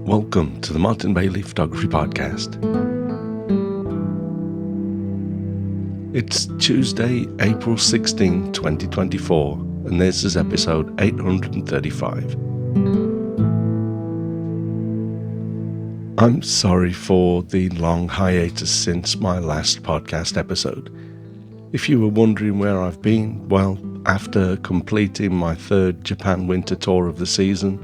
Welcome to the Martin Bailey Photography Podcast. It's Tuesday, April 16, 2024, and this is episode 835. I'm sorry for the long hiatus since my last podcast episode. If you were wondering where I've been, well, after completing my third Japan winter tour of the season,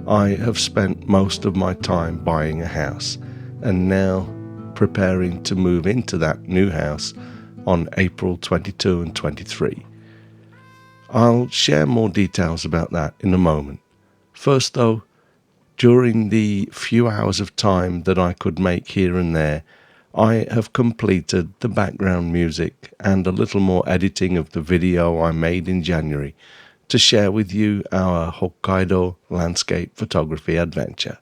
I have spent most of my time buying a house and now preparing to move into that new house on April 22 and 23. I'll share more details about that in a moment. First though, during the few hours of time that I could make here and there, I have completed the background music and a little more editing of the video I made in January to share with you our Hokkaido landscape photography adventure.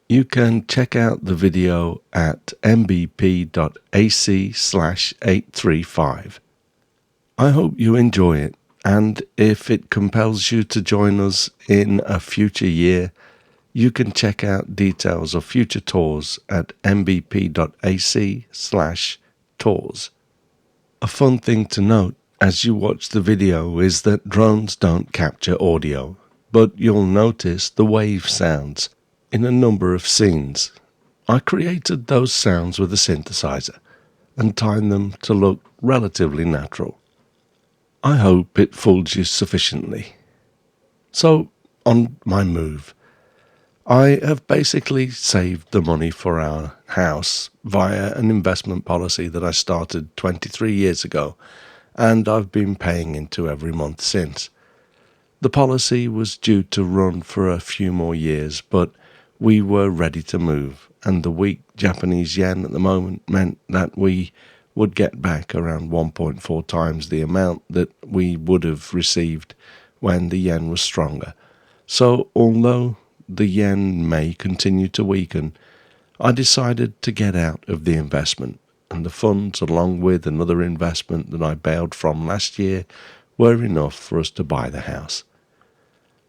You can check out the video at mbp.ac/835. I hope you enjoy it, and if it compels you to join us in a future year, you can check out details of future tours at mbp.ac/tours. A fun thing to note as you watch the video is that drones don't capture audio, but you'll notice the wave sounds in a number of scenes. I created those sounds with a synthesizer and timed them to look relatively natural. I hope it fooled you sufficiently. So, on my move, I have basically saved the money for our house via an investment policy that I started 23 years ago, and I've been paying into every month since. The policy was due to run for a few more years, but we were ready to move, and the weak Japanese yen at the moment meant that we would get back around 1.4 times the amount that we would have received when the yen was stronger. So although the yen may continue to weaken, I decided to get out of the investment, and the funds, along with another investment that I bailed from last year, were enough for us to buy the house.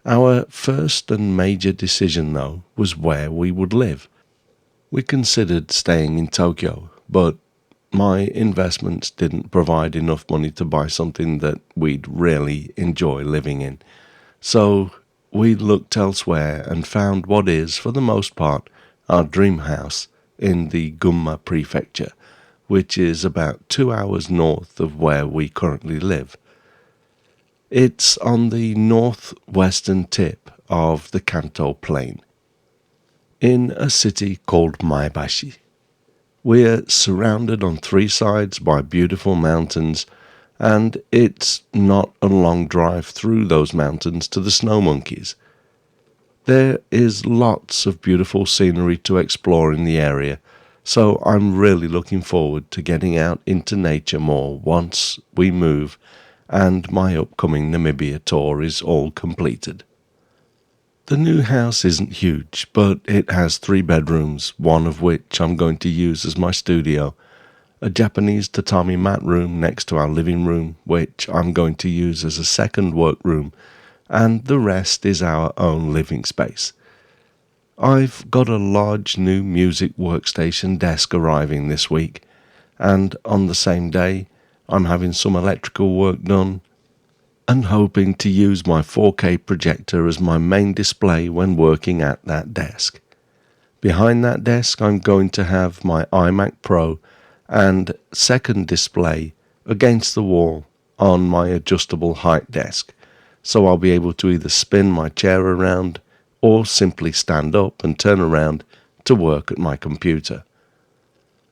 Our first and major decision, though, was where we would live. We considered staying in Tokyo, but my investments didn't provide enough money to buy something that we'd really enjoy living in. So we looked elsewhere and found what is, for the most part, our dream house in the Gunma prefecture, which is about 2 hours north of where we currently live. It's on the northwestern tip of the Kanto Plain, in a city called Maebashi. We're surrounded on three sides by beautiful mountains, and it's not a long drive through those mountains to the snow monkeys. There is lots of beautiful scenery to explore in the area, so I'm really looking forward to getting out into nature more once we move and my upcoming Namibia tour is all completed. The new house isn't huge, but it has 3 bedrooms, one of which I'm going to use as my studio, a Japanese tatami mat room next to our living room, which I'm going to use as a second workroom, and the rest is our own living space. I've got a large new music workstation desk arriving this week, and on the same day I'm having some electrical work done and hoping to use my 4K projector as my main display when working at that desk. Behind that desk I'm going to have my iMac Pro and second display against the wall on my adjustable height desk, so I'll be able to either spin my chair around or simply stand up and turn around to work at my computer.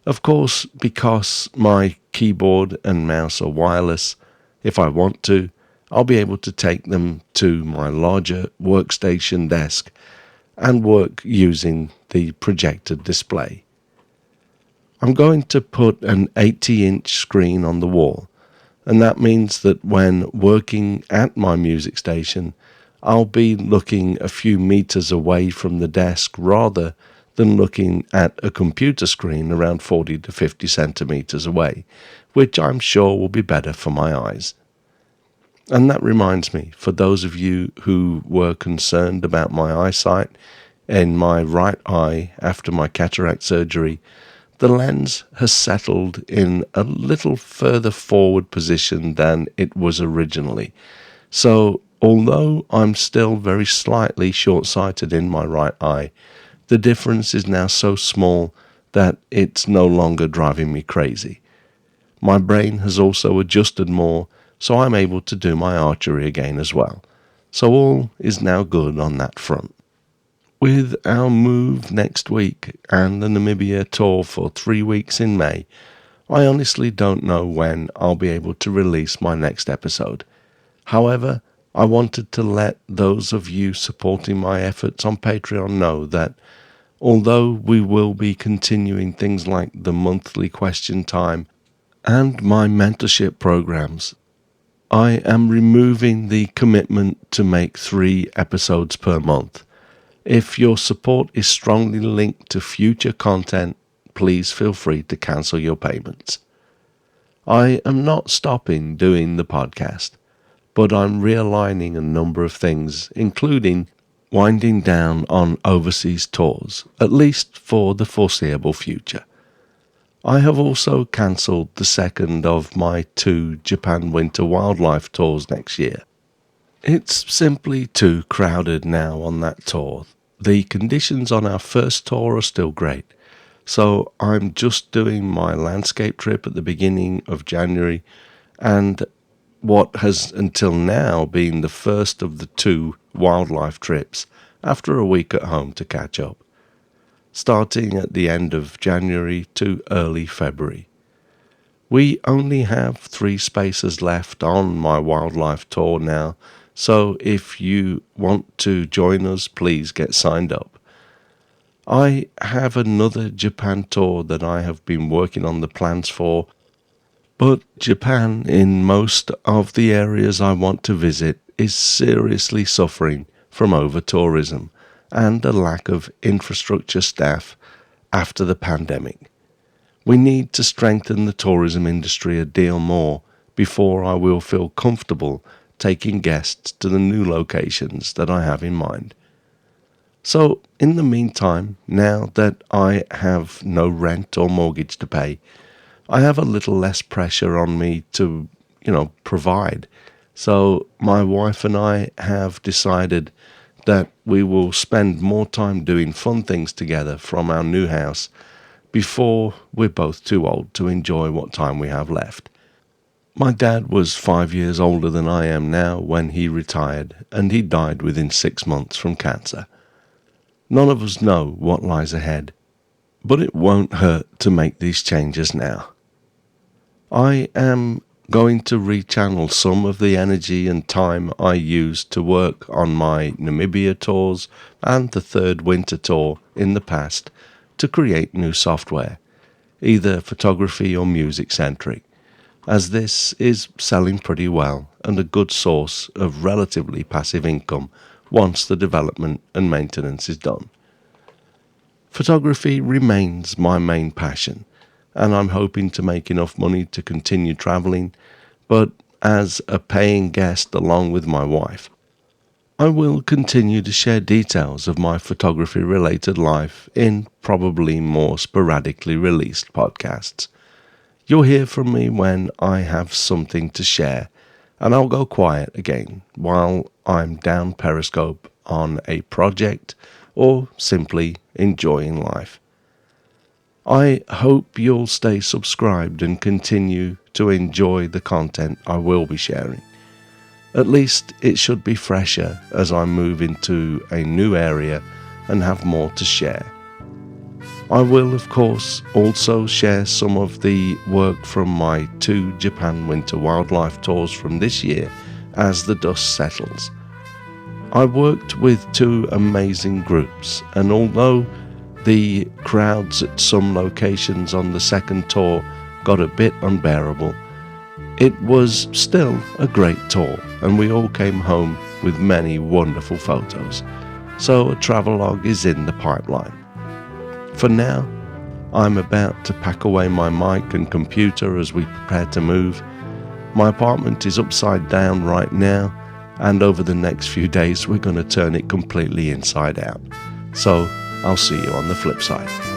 Of course, because my keyboard and mouse are wireless, if I want to, I'll be able to take them to my larger workstation desk and work using the projected display. I'm going to put an 80-inch screen on the wall, and that means that when working at my music station, I'll be looking a few meters away from the desk rather than looking at a computer screen around 40 to 50 centimeters away, which I'm sure will be better for my eyes. And that reminds me, for those of you who were concerned about my eyesight, In my right eye, after my cataract surgery, the lens has settled in a little further forward position than it was originally. So, although I'm still very slightly short-sighted in my right eye, the difference is now so small that it's no longer driving me crazy. My brain has also adjusted more, so I'm able to do my archery again as well. So all is now good on that front. With our move next week and the Namibia tour for 3 weeks in May, I honestly don't know when I'll be able to release my next episode. However, I wanted to let those of you supporting my efforts on Patreon know that although we will be continuing things like the monthly question time and my mentorship programs, I am removing the commitment to make 3 episodes per month. If your support is strongly linked to future content, please feel free to cancel your payments. I am not stopping doing the podcast, but I'm realigning a number of things, including winding down on overseas tours, at least for the foreseeable future. I have also cancelled the second of my 2 Japan winter wildlife tours next year. It's simply too crowded now on that tour. The conditions on our first tour are still great, so I'm just doing my landscape trip at the beginning of January and what has until now been the first of the 2 wildlife trips after a week at home to catch up, starting at the end of January to early February. We only have 3 spaces left on my wildlife tour now, so if you want to join us, please get signed up. I have another Japan tour that I have been working on the plans for, but Japan, in most of the areas I want to visit, is seriously suffering from over-tourism and a lack of infrastructure staff after the pandemic. We need to strengthen the tourism industry a deal more before I will feel comfortable taking guests to the new locations that I have in mind. So, in the meantime, now that I have no rent or mortgage to pay, I have a little less pressure on me to, provide. So, my wife and I have decided that we will spend more time doing fun things together from our new house before we're both too old to enjoy what time we have left. My dad was 5 years older than I am now when he retired, and he died within 6 months from cancer. None of us know what lies ahead, but it won't hurt to make these changes now. I am going to rechannel some of the energy and time I used to work on my Namibia tours and the 3rd winter tour in the past to create new software, either photography or music-centric, as this is selling pretty well and a good source of relatively passive income once the development and maintenance is done. Photography remains my main passion, and I'm hoping to make enough money to continue traveling, but as a paying guest along with my wife, I will continue to share details of my photography-related life in probably more sporadically released podcasts. You'll hear from me when I have something to share, and I'll go quiet again while I'm down Periscope on a project or simply enjoying life. I hope you'll stay subscribed and continue to enjoy the content I will be sharing. At least it should be fresher as I move into a new area and have more to share. I will, of course, also share some of the work from my 2 Japan winter wildlife tours from this year as the dust settles. I worked with 2 amazing groups, and although the crowds at some locations on the second tour got a bit unbearable, it was still a great tour, and we all came home with many wonderful photos. So a travelogue is in the pipeline. For now, I'm about to pack away my mic and computer as we prepare to move. My apartment is upside down right now, and over the next few days we're going to turn it completely inside out. So I'll see you on the flip side.